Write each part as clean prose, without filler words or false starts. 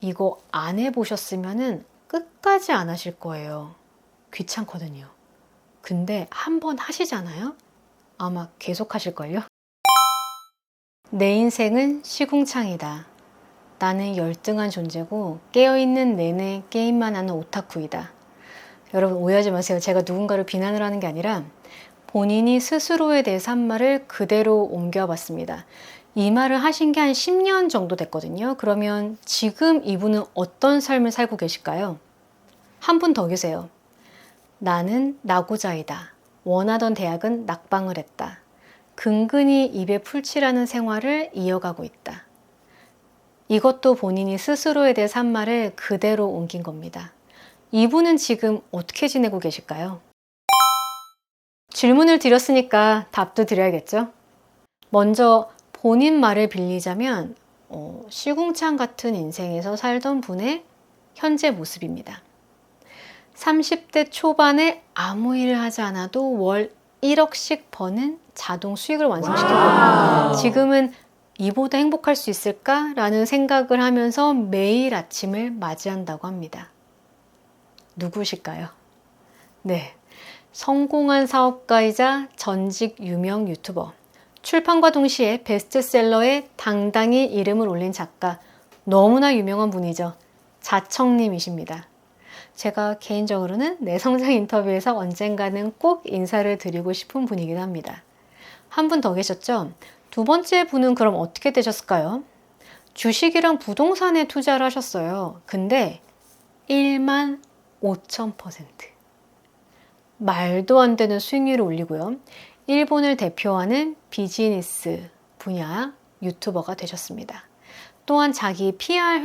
이거 안 해보셨으면은 끝까지 안 하실 거예요. 귀찮거든요. 근데 한번 하시잖아요? 아마 계속 하실걸요? 내 인생은 시궁창이다. 나는 열등한 존재고 깨어있는 내내 게임만 하는 오타쿠이다. 여러분 오해하지 마세요. 제가 누군가를 비난을 하는 게 아니라 본인이 스스로에 대해서 한 말을 그대로 옮겨봤습니다. 이 말을 하신 게 한 10년 정도 됐거든요. 그러면 지금 이분은 어떤 삶을 살고 계실까요? 한 분 더 계세요. 나는 나고자이다. 원하던 대학은 낙방을 했다. 근근히 입에 풀칠하는 생활을 이어가고 있다. 이것도 본인이 스스로에 대해서 한 말을 그대로 옮긴 겁니다. 이분은 지금 어떻게 지내고 계실까요? 질문을 드렸으니까 답도 드려야겠죠? 먼저 본인 말을 빌리자면 시궁창 같은 인생에서 살던 분의 현재 모습입니다. 30대 초반에 아무 일을 하지 않아도 월 1억씩 버는 자동 수익을 완성시켰고 지금은 이보다 행복할 수 있을까라는 생각을 하면서 매일 아침을 맞이한다고 합니다. 누구실까요? 네, 성공한 사업가이자 전직 유명 유튜버, 출판과 동시에 베스트셀러에 당당히 이름을 올린 작가, 너무나 유명한 분이죠. 자청님이십니다. 제가 개인적으로는 내성장 인터뷰에서 언젠가는 꼭 인사를 드리고 싶은 분이기도 합니다. 한 분 더 계셨죠? 두 번째 분은 그럼 어떻게 되셨을까요? 주식이랑 부동산에 투자를 하셨어요. 근데 1만 5,000%. 말도 안 되는 수익률을 올리고요. 일본을 대표하는 비즈니스 분야 유튜버가 되셨습니다. 또한 자기 PR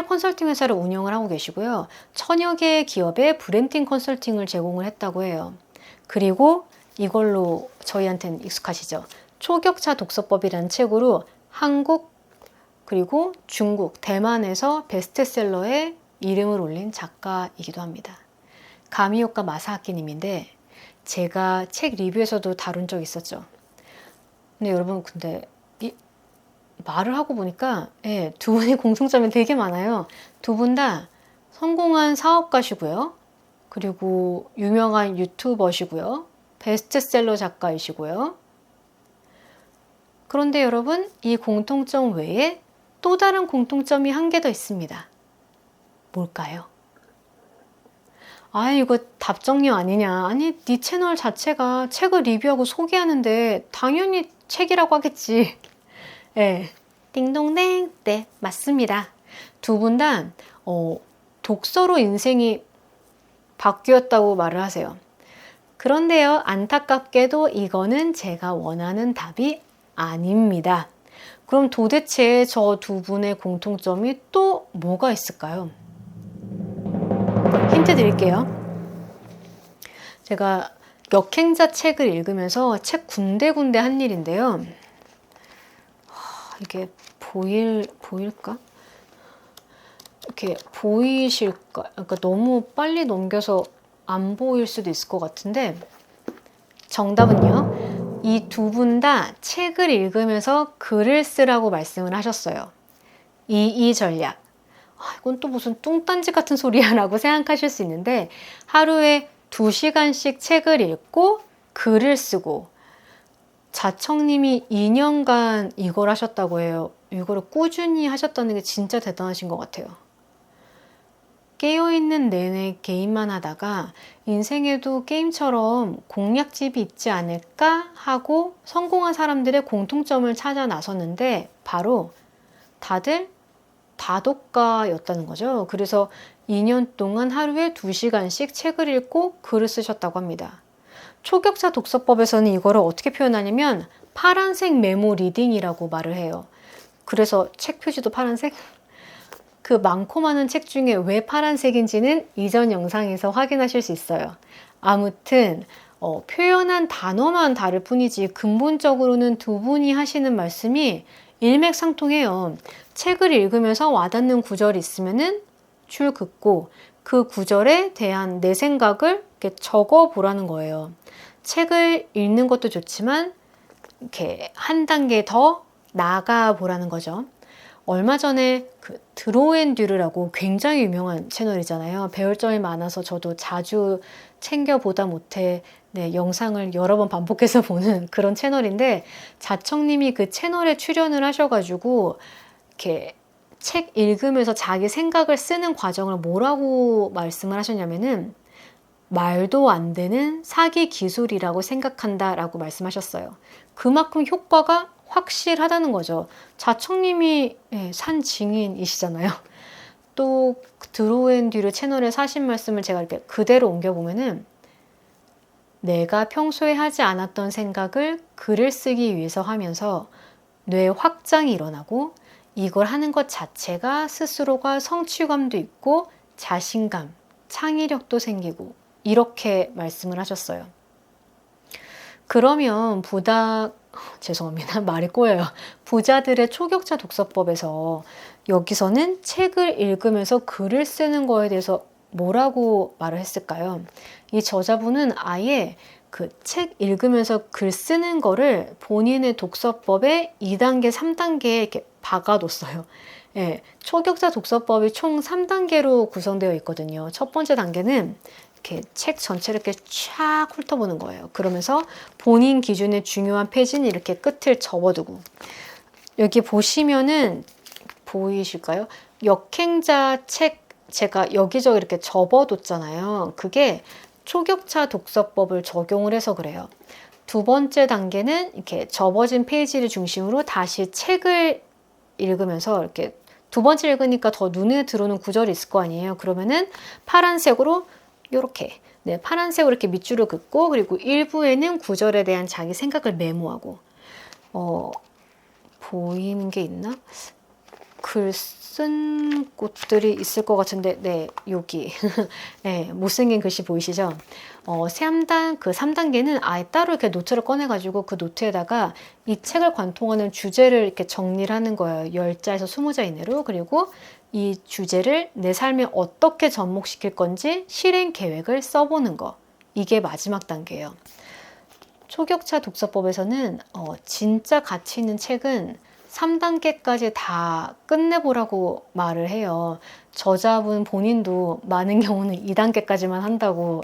컨설팅 회사를 운영을 하고 계시고요. 1000여 개의 기업에 브랜딩 컨설팅을 제공을 했다고 해요. 그리고 이걸로 저희한테는 익숙하시죠? 초격차 독서법이라는 책으로 한국 그리고 중국, 대만에서 베스트셀러에 이름을 올린 작가이기도 합니다. 가미오카 마사하키님인데 제가 책 리뷰에서도 다룬 적이 있었죠. 근데 여러분 말을 하고 보니까 두 분의 공통점이 되게 많아요. 두 분 다 성공한 사업가시고요. 그리고 유명한 유튜버시고요. 베스트셀러 작가이시고요. 그런데 여러분 이 공통점 외에 또 다른 공통점이 한 개 더 있습니다. 뭘까요? 아 이거 답정료 아니냐. 아니 네 채널 자체가 책을 리뷰하고 소개하는데 당연히 책이라고 하겠지. 네. 띵동댕. 네, 맞습니다. 두 분 다 독서로 인생이 바뀌었다고 말을 하세요. 그런데요, 안타깝게도 이거는 제가 원하는 답이 아닙니다. 그럼 도대체 저 두 분의 공통점이 또 뭐가 있을까요? 힌트 드릴게요. 제가 역행자 책을 읽으면서 책 군데군데 한 일인데요. 이게 보일까? 이렇게 보이실까? 그러니까 너무 빨리 넘겨서 안 보일 수도 있을 것 같은데 정답은요. 이 두 분 다 책을 읽으면서 글을 쓰라고 말씀을 하셨어요. 이 전략. 이건 또 무슨 뚱딴지 같은 소리야 라고 생각하실 수 있는데 하루에 2시간씩 책을 읽고 글을 쓰고 자청님이 2년간 이걸 하셨다고 해요. 이거를 꾸준히 하셨다는 게 진짜 대단하신 것 같아요. 깨어있는 내내 게임만 하다가 인생에도 게임처럼 공략집이 있지 않을까 하고 성공한 사람들의 공통점을 찾아 나섰는데 바로 다들 다독가였다는 거죠. 그래서 2년 동안 하루에 2시간씩 책을 읽고 글을 쓰셨다고 합니다. 초격차 독서법에서는 이거를 어떻게 표현하냐면 파란색 메모 리딩이라고 말을 해요. 그래서 책 표지도 파란색? 그 많고 많은 책 중에 왜 파란색인지는 이전 영상에서 확인하실 수 있어요. 아무튼 표현한 단어만 다를 뿐이지 근본적으로는 두 분이 하시는 말씀이 일맥상통해요. 책을 읽으면서 와닿는 구절이 있으면은 줄 긋고 그 구절에 대한 내 생각을 이렇게 적어 보라는 거예요. 책을 읽는 것도 좋지만 이렇게 한 단계 더 나아가 보라는 거죠. 얼마 전에 그 드로앤듀르라고 굉장히 유명한 채널이잖아요. 배울 점이 많아서 저도 자주 챙겨보다 못해 영상을 여러 번 반복해서 보는 그런 채널인데, 자청님이 그 채널에 출연을 하셔가지고 이렇게 책 읽으면서 자기 생각을 쓰는 과정을 뭐라고 말씀을 하셨냐면은, 말도 안 되는 사기 기술이라고 생각한다라고 말씀하셨어요. 그만큼 효과가 확실하다는 거죠. 자청님이 산 증인이시잖아요. 또 드로앤듀르 채널에 사신 말씀을 제가 이렇게 그대로 옮겨보면은, 내가 평소에 하지 않았던 생각을 글을 쓰기 위해서 하면서 뇌 확장이 일어나고, 이걸 하는 것 자체가 스스로가 성취감도 있고 자신감, 창의력도 생기고, 이렇게 말씀을 하셨어요. 그러면 죄송합니다. 말이 꼬여요. 부자들의 초격차 독서법에서 여기서는 책을 읽으면서 글을 쓰는 거에 대해서 뭐라고 말을 했을까요? 이 저자분은 아예 그 책 읽으면서 글 쓰는 거를 본인의 독서법에 2단계, 3단계에 이렇게 박아뒀어요. 예, 초격차 독서법이 총 3단계로 구성되어 있거든요. 첫 번째 단계는 이렇게 책 전체를 이렇게 쫙 훑어보는 거예요. 그러면서 본인 기준의 중요한 페이지는 이렇게 끝을 접어두고, 여기 보시면은 보이실까요? 역행자 책 제가 여기저기 이렇게 접어뒀잖아요. 그게 초격차 독서법을 적용을 해서 그래요. 두 번째 단계는 이렇게 접어진 페이지를 중심으로 다시 책을 읽으면서 이렇게 두 번째 읽으니까 더 눈에 들어오는 구절이 있을 거 아니에요. 그러면은 파란색으로 이렇게 파란색으로 이렇게 밑줄을 긋고, 그리고 일부에는 구절에 대한 자기 생각을 메모하고, 보이는 게 있나? 글 쓴 곳들이 있을 것 같은데, 여기 못생긴 글씨 보이시죠? 3단계는 아예 따로 이렇게 노트를 꺼내가지고 그 노트에다가 이 책을 관통하는 주제를 이렇게 정리를 하는 거예요. 10자에서 20자 이내로. 그리고 이 주제를 내 삶에 어떻게 접목시킬 건지 실행 계획을 써보는 거. 이게 마지막 단계예요. 초격차 독서법에서는 진짜 가치 있는 책은 3단계까지 다 끝내보라고 말을 해요. 저자분 본인도 많은 경우는 2단계까지만 한다고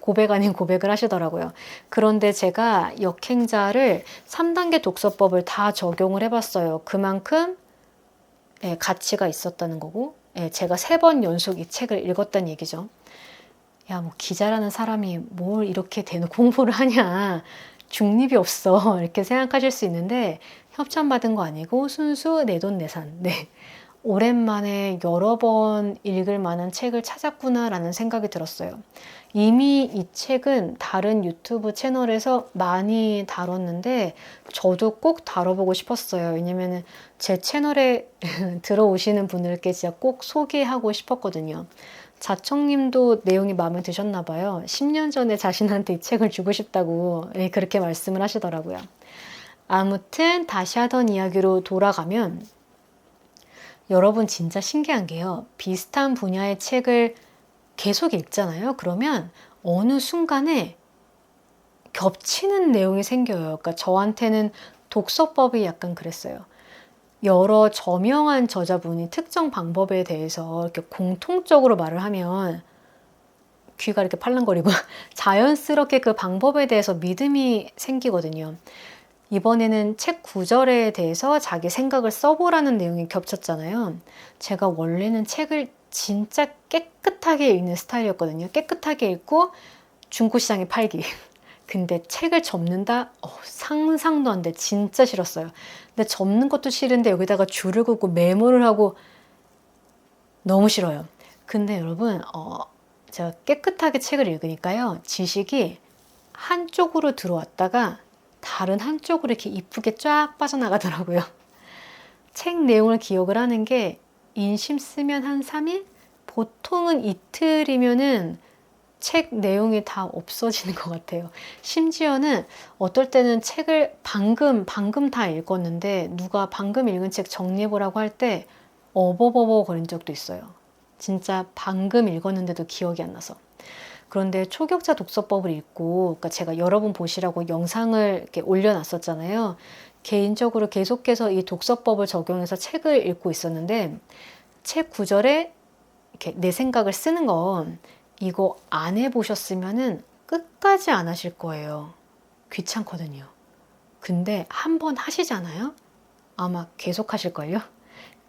고백 아닌 고백을 하시더라고요. 그런데 제가 역행자를 3단계 독서법을 다 적용을 해봤어요. 그만큼 가치가 있었다는 거고, 제가 3번 연속 이 책을 읽었다는 얘기죠. 야, 뭐 기자라는 사람이 뭘 이렇게 대놓고 공부를 하냐, 중립이 없어, 이렇게 생각하실 수 있는데, 협찬받은 거 아니고 순수 내돈내산. 오랜만에 여러 번 읽을 만한 책을 찾았구나라는 생각이 들었어요. 이미 이 책은 다른 유튜브 채널에서 많이 다뤘는데 저도 꼭 다뤄보고 싶었어요. 왜냐면 제 채널에 들어오시는 분들께 진짜 꼭 소개하고 싶었거든요. 자청님도 내용이 마음에 드셨나 봐요. 10년 전에 자신한테 이 책을 주고 싶다고 그렇게 말씀을 하시더라고요. 아무튼 다시 하던 이야기로 돌아가면, 여러분 진짜 신기한 게요. 비슷한 분야의 책을 계속 읽잖아요. 그러면 어느 순간에 겹치는 내용이 생겨요. 그러니까 저한테는 독서법이 약간 그랬어요. 여러 저명한 저자분이 특정 방법에 대해서 이렇게 공통적으로 말을 하면 귀가 이렇게 팔랑거리고 자연스럽게 그 방법에 대해서 믿음이 생기거든요. 이번에는 책 구절에 대해서 자기 생각을 써보라는 내용이 겹쳤잖아요. 제가 원래는 책을 진짜 깨끗하게 읽는 스타일이었거든요. 깨끗하게 읽고 중고시장에 팔기. 근데 책을 접는다? 상상도 안 돼. 진짜 싫었어요. 근데 접는 것도 싫은데 여기다가 줄을 긋고 메모를 하고 너무 싫어요. 근데 여러분, 제가 깨끗하게 책을 읽으니까요. 지식이 한쪽으로 들어왔다가 다른 한쪽으로 이렇게 이쁘게 쫙 빠져나가더라고요. 책 내용을 기억을 하는 게 인심 쓰면 한 3일? 보통은 이틀이면은 책 내용이 다 없어지는 것 같아요. 심지어는 어떨 때는 책을 방금 다 읽었는데 누가 방금 읽은 책 정리해보라고 할 때 어버버버 거린 적도 있어요. 진짜 방금 읽었는데도 기억이 안 나서. 그런데 초격자 독서법을 읽고, 그러니까 제가 여러분 보시라고 영상을 이렇게 올려놨었잖아요. 개인적으로 계속해서 이 독서법을 적용해서 책을 읽고 있었는데, 책 구절에 이렇게 내 생각을 쓰는 건 이거 안 해보셨으면은 끝까지 안 하실 거예요. 귀찮거든요. 근데 한 번 하시잖아요? 아마 계속 하실걸요?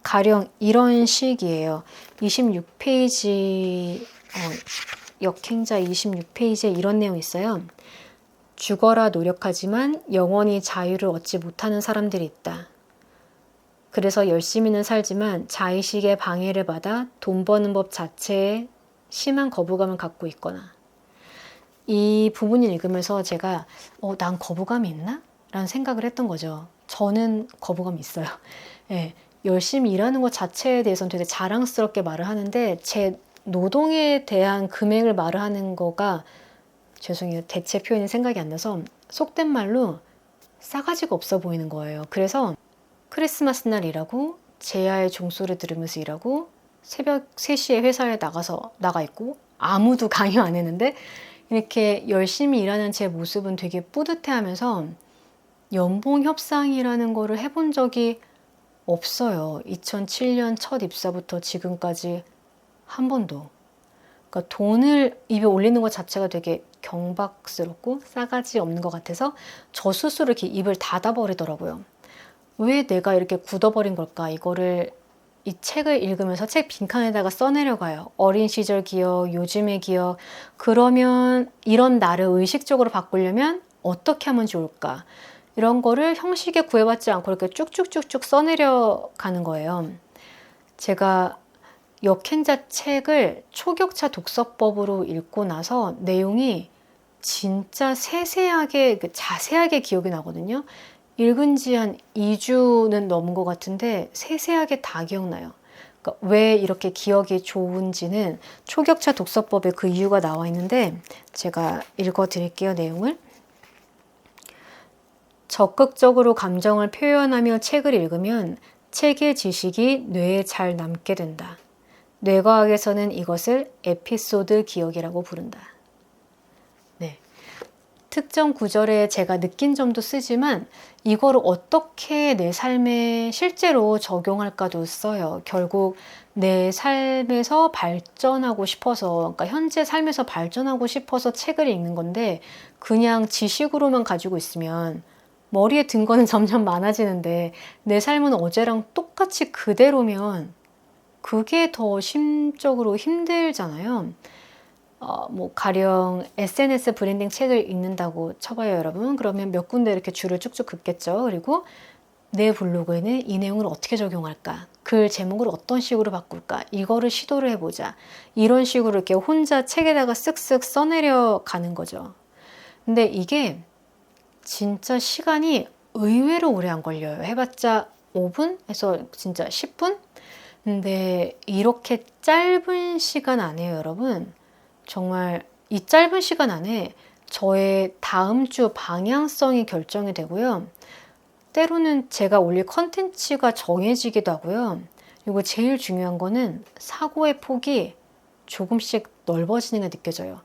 가령 이런 식이에요. 26페이지, 역행자 26페이지에 이런 내용이 있어요. 죽어라 노력하지만 영원히 자유를 얻지 못하는 사람들이 있다. 그래서 열심히는 살지만 자의식의 방해를 받아 돈 버는 법 자체에 심한 거부감을 갖고 있거나, 이 부분을 읽으면서 제가 난 거부감이 있나? 라는 생각을 했던 거죠. 저는 거부감이 있어요. 예, 열심히 일하는 것 자체에 대해서는 되게 자랑스럽게 말을 하는데 제 노동에 대한 금액을 말을 하는 거가, 죄송해요, 대체 표현이 생각이 안 나서 속된 말로 싸가지가 없어 보이는 거예요. 그래서 크리스마스 날 일하고 제야의 종소리 들으면서 일하고 새벽 3시에 회사에 나가 있고 아무도 강요 안 했는데 이렇게 열심히 일하는 제 모습은 되게 뿌듯해하면서 연봉 협상이라는 거를 해본 적이 없어요. 2007년 첫 입사부터 지금까지 한 번도. 그러니까 돈을 입에 올리는 것 자체가 되게 경박스럽고 싸가지 없는 것 같아서 저 스스로 이렇게 입을 닫아버리더라고요. 왜 내가 이렇게 굳어버린 걸까? 이거를 이 책을 읽으면서 책 빈칸에다가 써내려가요. 어린 시절 기억, 요즘의 기억. 그러면 이런 나를 의식적으로 바꾸려면 어떻게 하면 좋을까? 이런 거를 형식에 구애받지 않고 이렇게 쭉쭉쭉쭉 써내려가는 거예요. 제가 역행자 책을 초격차 독서법으로 읽고 나서 내용이 진짜 세세하게, 자세하게 기억이 나거든요. 읽은 지 한 2주는 넘은 것 같은데 세세하게 다 기억나요. 그러니까 왜 이렇게 기억이 좋은지는 초격차 독서법에 그 이유가 나와 있는데 제가 읽어 드릴게요, 내용을. 적극적으로 감정을 표현하며 책을 읽으면 책의 지식이 뇌에 잘 남게 된다. 뇌과학에서는 이것을 에피소드 기억이라고 부른다. 네. 특정 구절에 제가 느낀 점도 쓰지만 이거를 어떻게 내 삶에 실제로 적용할까도 써요. 결국 내 삶에서 발전하고 싶어서, 그러니까 현재 삶에서 발전하고 싶어서 책을 읽는 건데 그냥 지식으로만 가지고 있으면 머리에 든 거는 점점 많아지는데 내 삶은 어제랑 똑같이 그대로면 그게 더 심적으로 힘들잖아요. 뭐 가령 SNS 브랜딩 책을 읽는다고 쳐봐요, 여러분. 그러면 몇 군데 이렇게 줄을 쭉쭉 긋겠죠. 그리고 내 블로그에는 이 내용을 어떻게 적용할까? 글 제목을 어떤 식으로 바꿀까? 이거를 시도를 해보자. 이런 식으로 이렇게 혼자 책에다가 쓱쓱 써내려 가는 거죠. 근데 이게 진짜 시간이 의외로 오래 안 걸려요. 해봤자 5분에서 진짜 10분? 근데 이렇게 짧은 시간 안에요, 여러분. 정말 이 짧은 시간 안에 저의 다음 주 방향성이 결정이 되고요. 때로는 제가 올릴 컨텐츠가 정해지기도 하고요. 그리고 제일 중요한 거는 사고의 폭이 조금씩 넓어지는 게 느껴져요.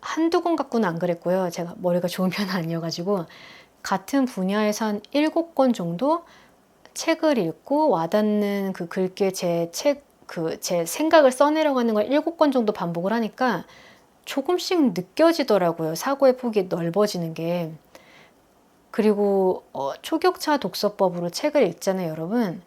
한두 권 갖고는 안 그랬고요. 제가 머리가 좋은 편은 아니어가지고 같은 분야에서 한 7권 정도 책을 읽고 와닿는 그 글귀에 제 생각을 써내려가는 걸 7권 정도 반복을 하니까 조금씩 느껴지더라고요. 사고의 폭이 넓어지는 게. 그리고 초격차 독서법으로 책을 읽잖아요, 여러분.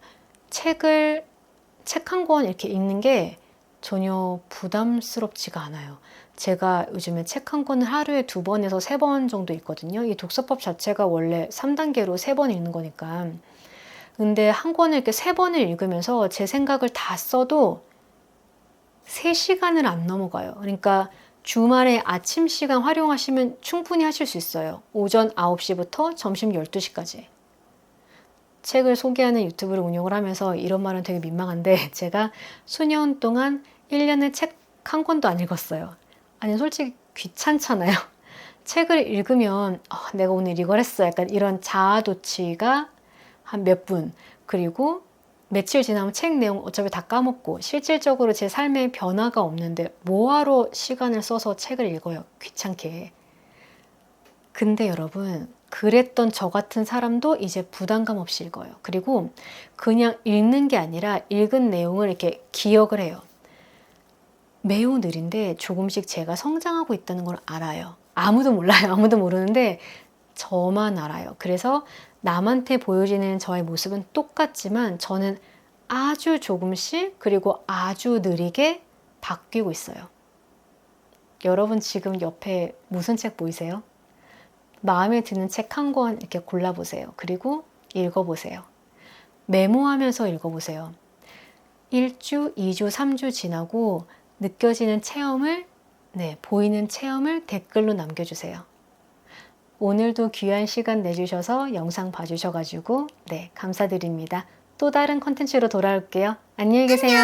책 한 권 이렇게 읽는 게 전혀 부담스럽지가 않아요. 제가 요즘에 책 한 권을 하루에 2번에서 3번 정도 읽거든요. 이 독서법 자체가 원래 3단계로 3번 읽는 거니까. 근데 한 권을 이렇게 3번을 읽으면서 제 생각을 다 써도 3시간을 안 넘어가요. 그러니까 주말에 아침 시간 활용하시면 충분히 하실 수 있어요. 오전 9시부터 점심 12시까지. 책을 소개하는 유튜브를 운영을 하면서 이런 말은 되게 민망한데 제가 수년 동안 1년에 책 한 권도 안 읽었어요. 아니 솔직히 귀찮잖아요. 책을 읽으면 내가 오늘 이걸 했어. 약간 이런 자아도취가 한 몇 분. 그리고 며칠 지나면 책 내용 어차피 다 까먹고 실질적으로 제 삶에 변화가 없는데 뭐하러 시간을 써서 책을 읽어요? 귀찮게. 근데 여러분, 그랬던 저 같은 사람도 이제 부담감 없이 읽어요. 그리고 그냥 읽는 게 아니라 읽은 내용을 이렇게 기억을 해요. 매우 느린데 조금씩 제가 성장하고 있다는 걸 알아요. 아무도 몰라요. 아무도 모르는데 저만 알아요. 그래서 남한테 보여지는 저의 모습은 똑같지만 저는 아주 조금씩 그리고 아주 느리게 바뀌고 있어요. 여러분 지금 옆에 무슨 책 보이세요? 마음에 드는 책 한 권 이렇게 골라보세요. 그리고 읽어보세요. 메모하면서 읽어보세요. 1주, 2주, 3주 지나고 느껴지는 체험을, 보이는 체험을 댓글로 남겨주세요. 오늘도 귀한 시간 내주셔서 영상 봐주셔가지고 감사드립니다. 또 다른 컨텐츠로 돌아올게요. 안녕히 계세요.